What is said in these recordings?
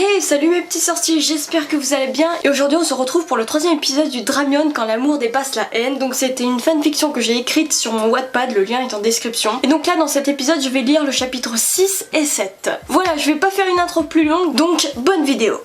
Hey, salut mes petits sorciers, j'espère que vous allez bien. Et aujourd'hui on se retrouve pour le 3e épisode du Dramion quand l'amour dépasse la haine. Donc c'était une fanfiction que j'ai écrite sur mon Wattpad, le lien est en description. Et donc là dans cet épisode je vais lire le chapitre 6 et 7. Voilà, je vais pas faire une intro plus longue, donc bonne vidéo.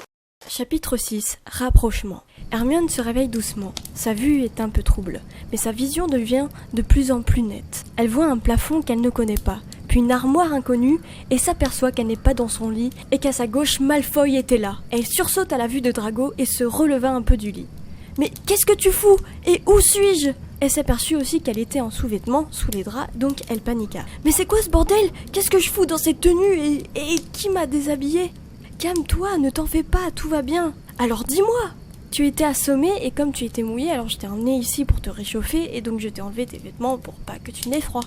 Chapitre 6, rapprochement. Hermione se réveille doucement. Sa vue est un peu trouble, mais sa vision devient de plus en plus nette. Elle voit un plafond qu'elle ne connaît pas, puis une armoire inconnue, et s'aperçoit qu'elle n'est pas dans son lit, et qu'à sa gauche Malfoy était là. Elle sursaute à la vue de Drago et se releva un peu du lit. « Mais qu'est-ce que tu fous? Et où suis-je » Elle s'aperçut aussi qu'elle était en sous-vêtements, sous les draps, donc elle paniqua. « Mais c'est quoi ce bordel? Qu'est-ce que je fous dans cette tenue et qui m'a déshabillée ?»« Calme-toi, ne t'en fais pas, tout va bien. Alors dis-moi !» Tu étais assommée et comme tu étais mouillée, alors je t'ai emmenée ici pour te réchauffer et donc je t'ai enlevé tes vêtements pour pas que tu n'aies froid.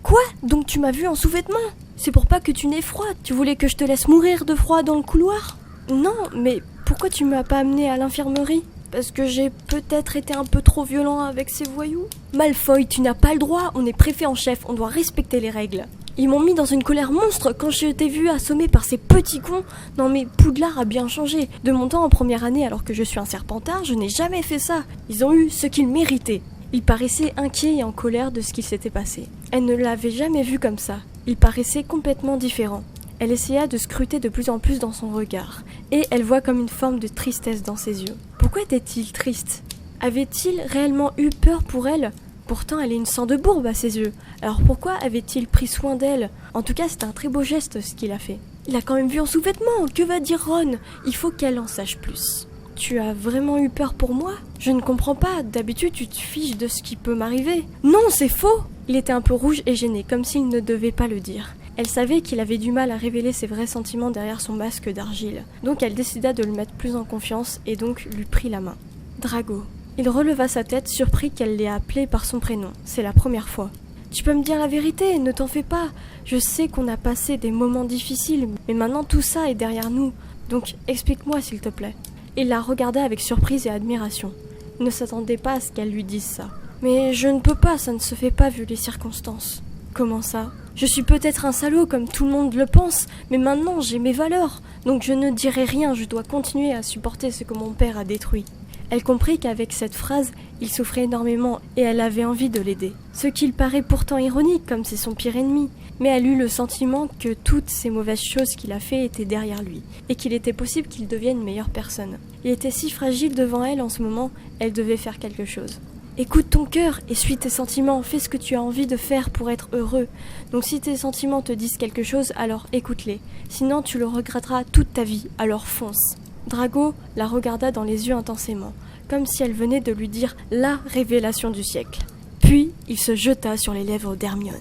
Quoi? Donc tu m'as vu en sous-vêtements? C'est pour pas que tu n'aies froid? Tu voulais que je te laisse mourir de froid dans le couloir? Non, mais pourquoi tu m'as pas amenée à l'infirmerie? Parce que j'ai peut-être été un peu trop violent avec ces voyous? Malfoy, tu n'as pas le droit, on est préfet en chef, on doit respecter les règles. Ils m'ont mis dans une colère monstre quand je t'ai vu assommé par ces petits cons. Non mais Poudlard a bien changé. De mon temps en première année alors que je suis un serpentard, je n'ai jamais fait ça. Ils ont eu ce qu'ils méritaient. Il paraissait inquiet et en colère de ce qui s'était passé. Elle ne l'avait jamais vu comme ça. Il paraissait complètement différent. Elle essaya de scruter de plus en plus dans son regard. Et elle voit comme une forme de tristesse dans ses yeux. Pourquoi était-il triste? Avait-il réellement eu peur pour elle? Pourtant, elle est une sang de bourbe à ses yeux. Alors pourquoi avait-il pris soin d'elle? En tout cas, c'est un très beau geste ce qu'il a fait. Il a quand même vu en sous-vêtements. Que va dire Ron? Il faut qu'elle en sache plus. Tu as vraiment eu peur pour moi? Je ne comprends pas. D'habitude, tu te fiches de ce qui peut m'arriver. Non, c'est faux! Il était un peu rouge et gêné, comme s'il ne devait pas le dire. Elle savait qu'il avait du mal à révéler ses vrais sentiments derrière son masque d'argile. Donc elle décida de le mettre plus en confiance et donc lui prit la main. Drago. Il releva sa tête, surpris qu'elle l'ait appelé par son prénom. C'est la première fois. « Tu peux me dire la vérité, ne t'en fais pas. Je sais qu'on a passé des moments difficiles, mais maintenant tout ça est derrière nous. Donc explique-moi s'il te plaît. » Il la regarda avec surprise et admiration. Il ne s'attendait pas à ce qu'elle lui dise ça. « Mais je ne peux pas, ça ne se fait pas vu les circonstances. » « Comment ça? Je suis peut-être un salaud comme tout le monde le pense, mais maintenant j'ai mes valeurs. Donc je ne dirai rien, je dois continuer à supporter ce que mon père a détruit. » Elle comprit qu'avec cette phrase, il souffrait énormément et elle avait envie de l'aider. Ce qu'il paraît pourtant ironique comme c'est son pire ennemi, mais elle eut le sentiment que toutes ces mauvaises choses qu'il a fait étaient derrière lui et qu'il était possible qu'il devienne une meilleure personne. Il était si fragile devant elle en ce moment, elle devait faire quelque chose. Écoute ton cœur et suis tes sentiments, fais ce que tu as envie de faire pour être heureux. Donc si tes sentiments te disent quelque chose, alors écoute-les. Sinon tu le regretteras toute ta vie, alors fonce. Drago la regarda dans les yeux intensément, comme si elle venait de lui dire la révélation du siècle. Puis il se jeta sur les lèvres d'Hermione.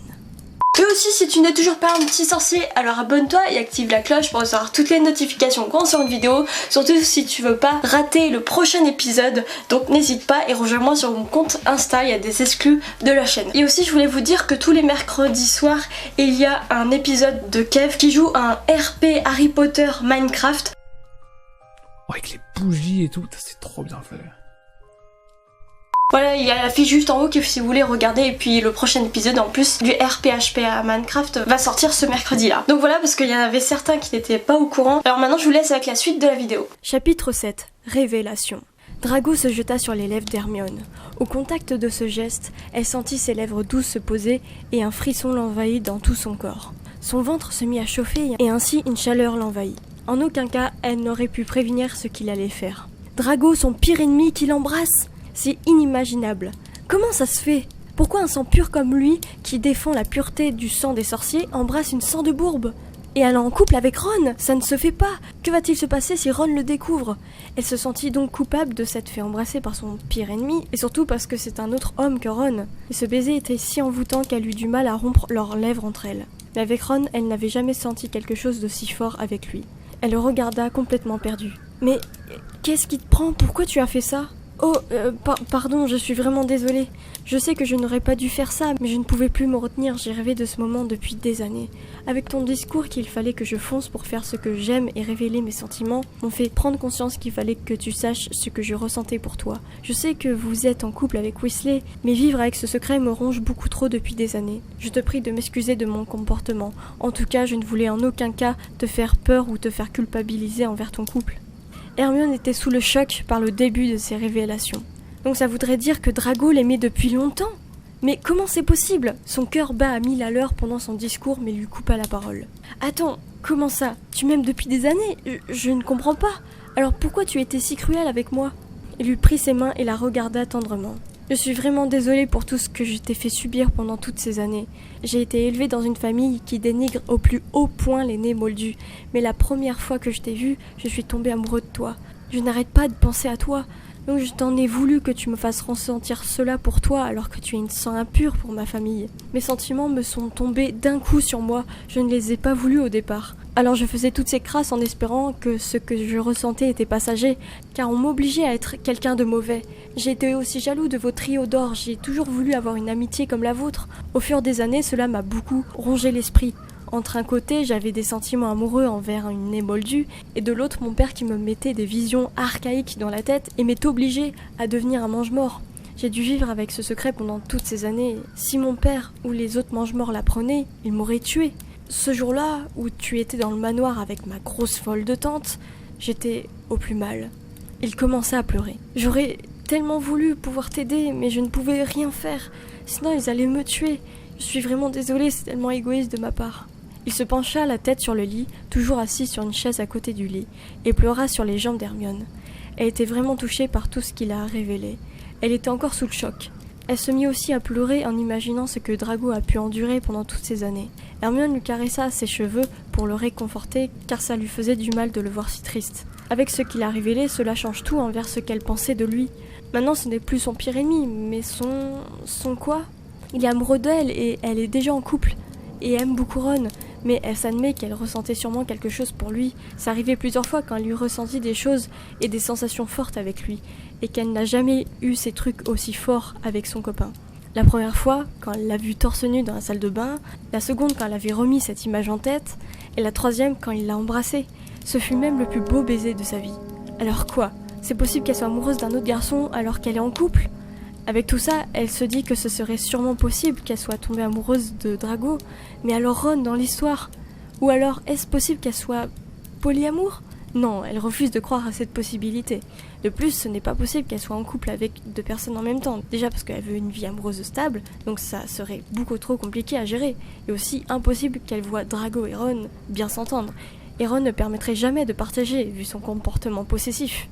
Toi aussi, si tu n'es toujours pas un petit sorcier, alors abonne-toi et active la cloche pour recevoir toutes les notifications quand on sort une vidéo, surtout si tu veux pas rater le prochain épisode. Donc n'hésite pas et rejoins-moi sur mon compte Insta, il y a des exclus de la chaîne. Et aussi je voulais vous dire que tous les mercredis soirs, il y a un épisode de Kev qui joue un RP Harry Potter Minecraft. Oh, avec les bougies et tout, c'est trop bien fait. Voilà, il y a la fiche juste en haut que si vous voulez regarder, et puis le prochain épisode en plus du RPHP à Minecraft va sortir ce mercredi là. Donc voilà, parce qu'il y en avait certains qui n'étaient pas au courant. Alors maintenant je vous laisse avec la suite de la vidéo. Chapitre 7. Révélation. Drago se jeta sur les lèvres d'Hermione. Au contact de ce geste, elle sentit ses lèvres douces se poser et un frisson l'envahit dans tout son corps. Son ventre se mit à chauffer et ainsi une chaleur l'envahit. En aucun cas, elle n'aurait pu prévenir ce qu'il allait faire. Drago, son pire ennemi, qui l'embrasse? C'est inimaginable. Comment ça se fait? Pourquoi un sang pur comme lui, qui défend la pureté du sang des sorciers, embrasse une sang de bourbe? Et elle est en couple avec Ron? Ça ne se fait pas. Que va-t-il se passer si Ron le découvre? Elle se sentit donc coupable de s'être fait embrasser par son pire ennemi, et surtout parce que c'est un autre homme que Ron. Et ce baiser était si envoûtant qu'elle eut du mal à rompre leurs lèvres entre elles. Mais avec Ron, elle n'avait jamais senti quelque chose de si fort avec lui. Elle le regarda complètement perdue. « Mais qu'est-ce qui te prend? Pourquoi tu as fait ça ?» Oh, pardon, je suis vraiment désolée. Je sais que je n'aurais pas dû faire ça, mais je ne pouvais plus me retenir, j'ai rêvé de ce moment depuis des années. Avec ton discours qu'il fallait que je fonce pour faire ce que j'aime et révéler mes sentiments, m'ont fait prendre conscience qu'il fallait que tu saches ce que je ressentais pour toi. Je sais que vous êtes en couple avec Weasley, mais vivre avec ce secret me ronge beaucoup trop depuis des années. Je te prie de m'excuser de mon comportement. En tout cas, je ne voulais en aucun cas te faire peur ou te faire culpabiliser envers ton couple. Hermione était sous le choc par le début de ces révélations. Donc ça voudrait dire que Drago l'aimait depuis longtemps ? Mais comment c'est possible ? Son cœur bat à 1000 à l'heure pendant son discours mais lui coupa la parole. Attends, comment ça ? Tu m'aimes depuis des années ? Je ne comprends pas. Alors pourquoi tu étais si cruel avec moi ? Il lui prit ses mains et la regarda tendrement. Je suis vraiment désolée pour tout ce que je t'ai fait subir pendant toutes ces années. J'ai été élevée dans une famille qui dénigre au plus haut point les nez moldus. Mais la première fois que je t'ai vue, je suis tombée amoureux de toi. Je n'arrête pas de penser à toi. Donc je t'en ai voulu que tu me fasses ressentir cela pour toi alors que tu es une sang impur pour ma famille. Mes sentiments me sont tombés d'un coup sur moi. Je ne les ai pas voulus au départ. Alors je faisais toutes ces crasses en espérant que ce que je ressentais était passager, car on m'obligeait à être quelqu'un de mauvais. J'ai été aussi jaloux de vos trios d'or, j'ai toujours voulu avoir une amitié comme la vôtre. Au fur des années, cela m'a beaucoup rongé l'esprit. Entre un côté, j'avais des sentiments amoureux envers une nez moldue, et de l'autre, mon père qui me mettait des visions archaïques dans la tête et m'est obligé à devenir un mange-mort. J'ai dû vivre avec ce secret pendant toutes ces années. Si mon père ou les autres mange-morts l'apprenaient, ils m'auraient tué. Ce jour-là, où tu étais dans le manoir avec ma grosse folle de tante, j'étais au plus mal. Il commença à pleurer. J'aurais tellement voulu pouvoir t'aider, mais je ne pouvais rien faire. Sinon, ils allaient me tuer. Je suis vraiment désolée, c'est tellement égoïste de ma part. Il se pencha la tête sur le lit, toujours assis sur une chaise à côté du lit, et pleura sur les jambes d'Hermione. Elle était vraiment touchée par tout ce qu'il a révélé. Elle était encore sous le choc. Elle se mit aussi à pleurer en imaginant ce que Drago a pu endurer pendant toutes ces années. Hermione lui caressa ses cheveux pour le réconforter, car ça lui faisait du mal de le voir si triste. Avec ce qu'il a révélé, cela change tout envers ce qu'elle pensait de lui. Maintenant, ce n'est plus son pire ennemi, mais son quoi ? Il est amoureux d'elle et elle est déjà en couple, et aime beaucoup Ron, mais elle s'admet qu'elle ressentait sûrement quelque chose pour lui. Ça arrivait plusieurs fois quand elle lui ressentit des choses et des sensations fortes avec lui, et qu'elle n'a jamais eu ces trucs aussi forts avec son copain. La première fois, quand elle l'a vu torse nu dans la salle de bain, la seconde quand elle avait remis cette image en tête, et la troisième quand il l'a embrassée. Ce fut même le plus beau baiser de sa vie. Alors quoi ? C'est possible qu'elle soit amoureuse d'un autre garçon alors qu'elle est en couple ? Avec tout ça, elle se dit que ce serait sûrement possible qu'elle soit tombée amoureuse de Drago, mais alors Ron dans l'histoire ? Ou alors est-ce possible qu'elle soit polyamour ? Non, elle refuse de croire à cette possibilité. De plus, ce n'est pas possible qu'elle soit en couple avec deux personnes en même temps. Déjà parce qu'elle veut une vie amoureuse stable, donc ça serait beaucoup trop compliqué à gérer. Et aussi impossible qu'elle voit Drago et Ron bien s'entendre. Et Ron ne permettrait jamais de partager, vu son comportement possessif.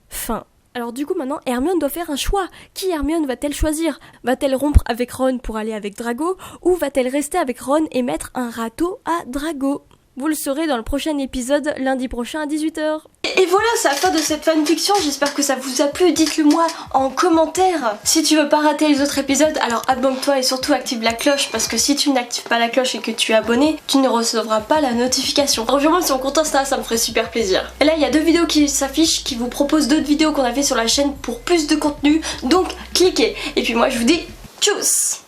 Fin. Alors du coup maintenant, Hermione doit faire un choix. Qui Hermione va-t-elle choisir ? Va-t-elle rompre avec Ron pour aller avec Drago ? Ou va-t-elle rester avec Ron et mettre un râteau à Drago ? Vous le saurez dans le prochain épisode, lundi prochain à 18h. Et voilà, c'est la fin de cette fanfiction, j'espère que ça vous a plu, dites-le moi en commentaire. Si tu veux pas rater les autres épisodes, alors abonne-toi et surtout active la cloche, parce que si tu n'actives pas la cloche et que tu es abonné, tu ne recevras pas la notification. Rejoins-moi sur mon compte Insta, ça me ferait super plaisir. Et là, il y a 2 vidéos qui s'affichent, qui vous proposent d'autres vidéos qu'on a fait sur la chaîne pour plus de contenu, donc cliquez. Et puis moi, je vous dis tchuss.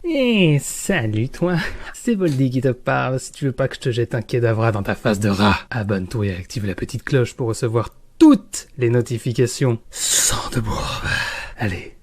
Eh, salut toi, c'est Voldy qui te parle. Si tu veux pas que je te jette un kedavra dans ta face de rat, abonne-toi et active la petite cloche pour recevoir toutes les notifications sans de bourre. Allez,